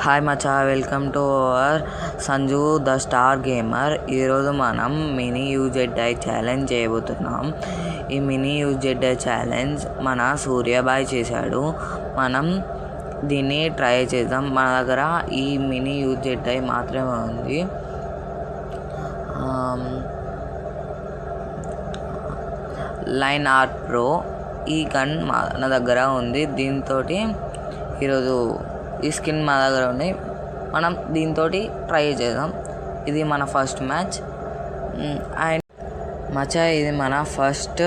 Hi మచా, welcome to our Sanju the star gamer. ఈరోజు మనం మినీ యూజెడ్ఐ ఛాలెంజ్ చేయబోతున్నాం. ఈ మినీ యూజెడ్ఐ ఛాలెంజ్ మన సూర్యాబాయ్ చేశాడు. మనం దీన్ని ట్రై చేద్దాం. మన దగ్గర ఈ మినీ యూజెడ్ఐ మాత్రమే ఉంది. లైన్ ఆర్ట్ ప్రో ఈ గన్ మన దగ్గర ఉంది. దీంతో ఈరోజు ఈ స్కిన్ మా దగ్గర ఉంది. మనం దీంతో ట్రై చేద్దాం. ఇది మన ఫస్ట్ మ్యాచ్. అండ్ మచా, ఇది మన ఫస్ట్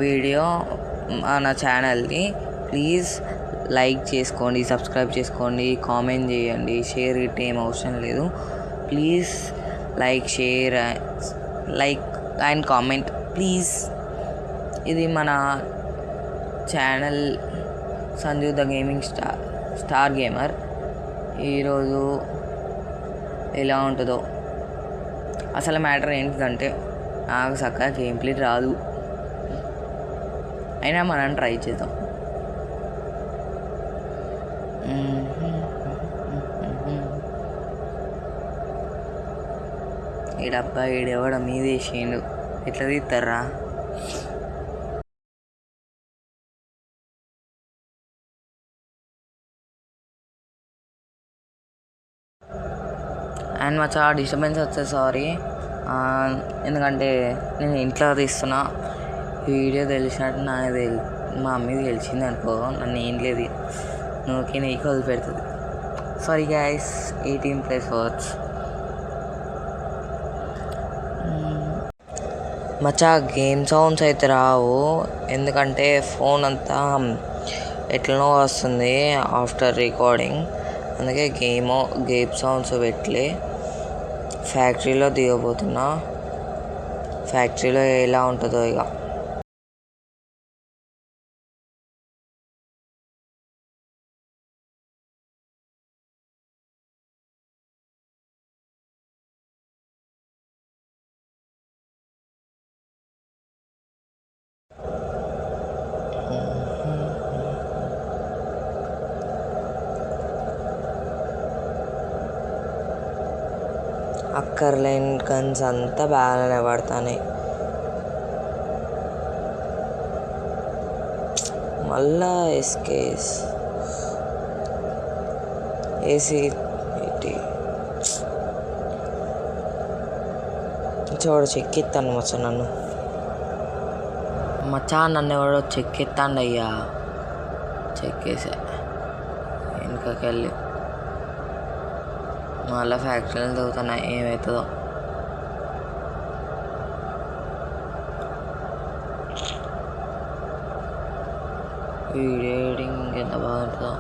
వీడియో మన ఛానల్ని. ప్లీజ్ లైక్ చేసుకోండి, సబ్స్క్రైబ్ చేసుకోండి, కామెంట్ చేయండి. షేర్ ఇట్ ఏం అవసరం లేదు. Please share and comment please. ఇది మన channel Sanju the gaming star gamer. ఈరోజు ఎలా ఉంటుందో అసలు మ్యాటర్ ఏంటిదంటే, నాకు చక్కగా గేమ్ ప్లే రాదు, అయినా మనం ట్రై చేద్దాం. ఈ డబ్బా ఈడెవడ మీద వేసిండు, ఎట్లా తీస్తారా? అండ్ మచా, డిస్టర్బెన్స్ వస్తే సారీ. ఎందుకంటే నేను ఇంట్లో తీస్తున్నా. వీడియో తెలిసినట్టు నాకు మా అమ్మకి తెలిసింది అనుకో, నన్ను ఏం లేదు నువ్వుకి నీకు వదిలిపెడుతుంది. Sorry guys, 18+ words. మచా, గేమ్ సౌండ్స్ అయితే రావు, ఎందుకంటే ఫోన్ అంతా ఎట్లనో వస్తుంది ఆఫ్టర్ రికార్డింగ్. అందుకే గేమ్ సౌండ్స్ పెట్టలే. ఫ్యాక్టరీలో దిగబోతున్నా. ఫ్యాక్టరీలో ఎలా ఉంటుందో ఇక. అక్కర్లేని గన్స్ అంతా బాగానే పడతాయి. మళ్ళా ఎస్కేస్ ఏసీ చూడ చెక్కిస్తాను మచ్చా నన్ను ఎవడో చెక్కిస్తాండి అయ్యా. చెక్కేసా వెనుకకెళ్ళి. మళ్ళీ ఫ్యాక్టరీలు దిగుతున్నాయి, ఏమవుతుందో. వీడియో ఎడిటింగ్ ఇంకెంత బాగుంటుందో.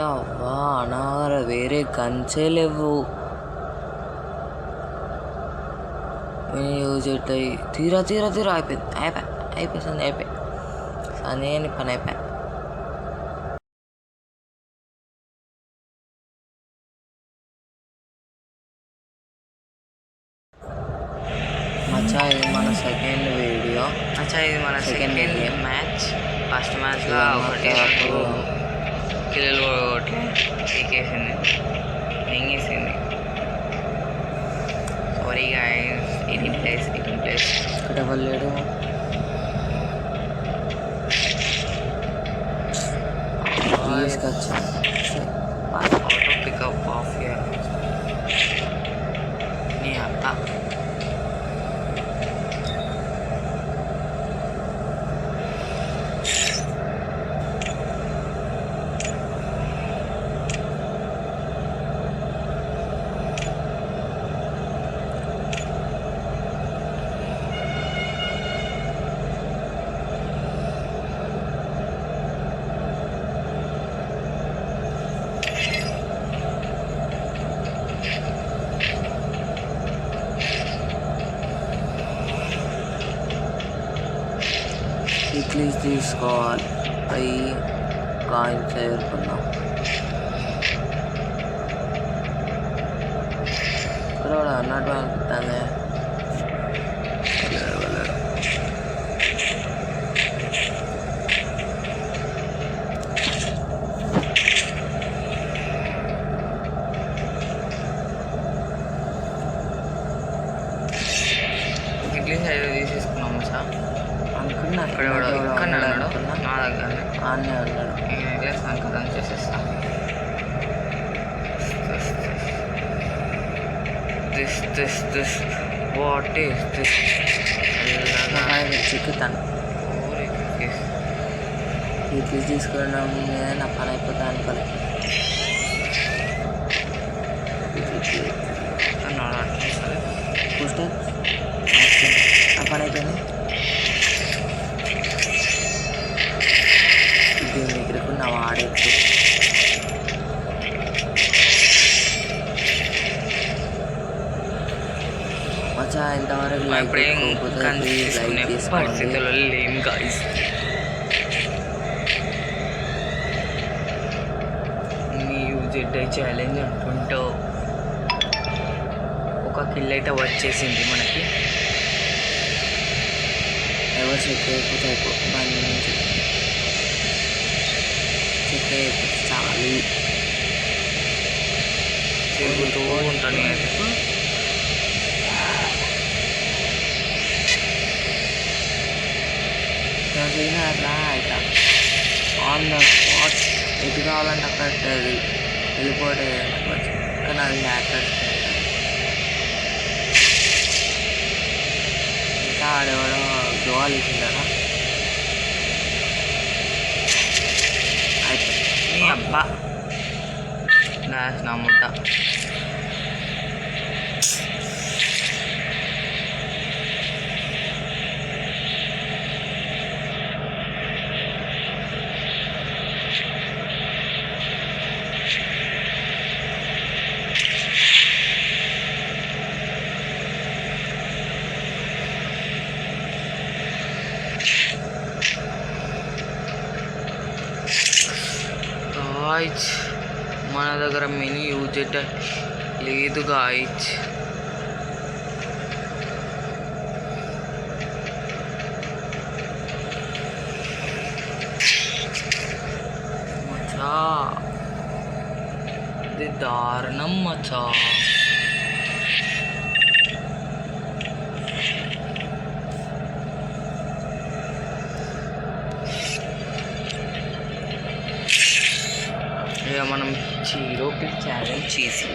అవ్వా అనాగర వేరే గన్సే లేవు. యూజ్ అవుతాయి. తీరా అయిపోయింది సందేని పని అయిపోయా. మచ్చా, ఇది మన సెకండ్ వీడియో. ఇది మన సెకండ్ మ్యాచ్. ఫస్ట్ మ్యాచ్లో పిల్లలు ఒకటి ఎక్కేసింది, ఎంగేసింది. సారీగా 18 ప్లేస్ ఇక్కడ వెళ్ళాడు. ఆటో పికప్ ఆఫ్ నీ అత్త. తీసుకోవాలి. పోయి కాయిన్స్ చేరుకున్నాం. ఇక్కడ కూడా అన్నట్టు అనిపిస్తుంది. ఇంగ్లీష్ అయితే తీసేసుకున్నాము సార్ అనుకున్నా ఇక్కడ కూడా ఇక్కడ అనుకున్నా నా దగ్గర ఆన్నే ఉన్నాడు. నేను వెళ్ళేస్తాను కదా అని చేసేస్తాను. దిస్ వాట్ ఈస్ దిస్ చిక్కుతాను ఇది తీసుకున్నాం నా పని అయిపోతా అనుకోలే. చూస్తే నా పని అయిపోయింది. దీని దగ్గరకు నా వాడేది మచ్చా ఇంతవరకు లైక్ పరిస్థితుల్లో లేం గాయ్స్. యూజెడ్ ఛాలెంజ్ అనుకుంటూ ఒక కిల్ అయితే వచ్చేసింది మనకి. ఎవరు చెక్ అయిపోతే బండి నుంచి చెక్ అయిపోతే చాలు తిరుగుతూ ఉంటాను. రైట్ ఆన్ ద స్పాట్ ఎటు కావాలంటే అక్కడ వెళ్ళిపోతే కానీ అది హ్యాకర్స్ ఇంకా ఆడేవాడు గోవాలు ఇచ్చిందా అయిపోయి అబ్బా నా ముట్ట గాయ్స్. మన దగ్గర మినీ యూజెడ్ లేదు గాయ్స్. మచ్చా ఇది దారుణం మచ్చా. ఇక మనం 0 కిల్ ఛాలెంజ్ చేసి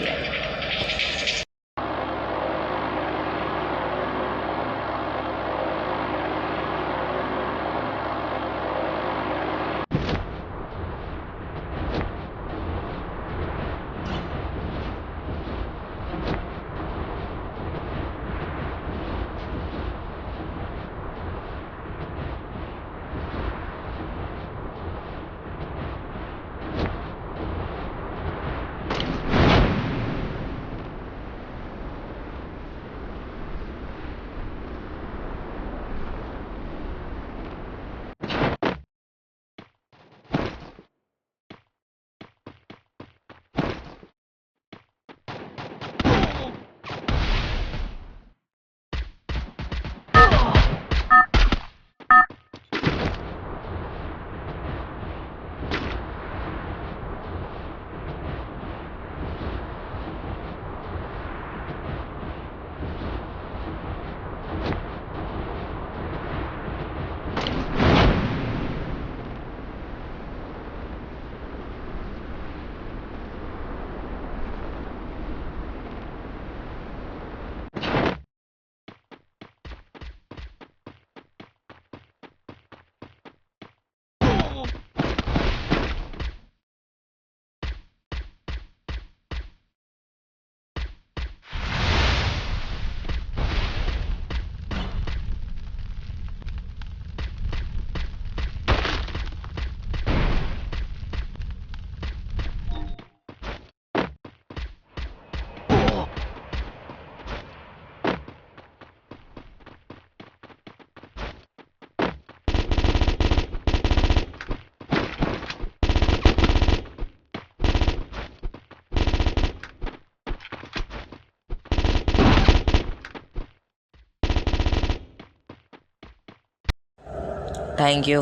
thank you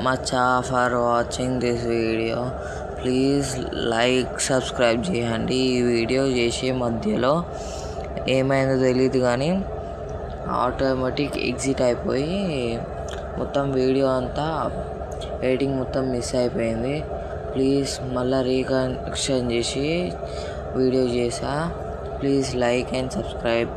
Maccha for watching this video. Please like subscribe చేయండి. ఈ వీడియో చేసే మధ్యలో ఏమైందో తెలియదు కానీ ఆటోమేటిక్ ఎగ్జిట్ అయిపోయి మొత్తం వీడియో అంతా ఎడిటింగ్ మొత్తం మిస్ అయిపోయింది. ప్లీజ్ మళ్ళీ రీకనెక్షన్ చేసి వీడియో చేసా. Please like and subscribe.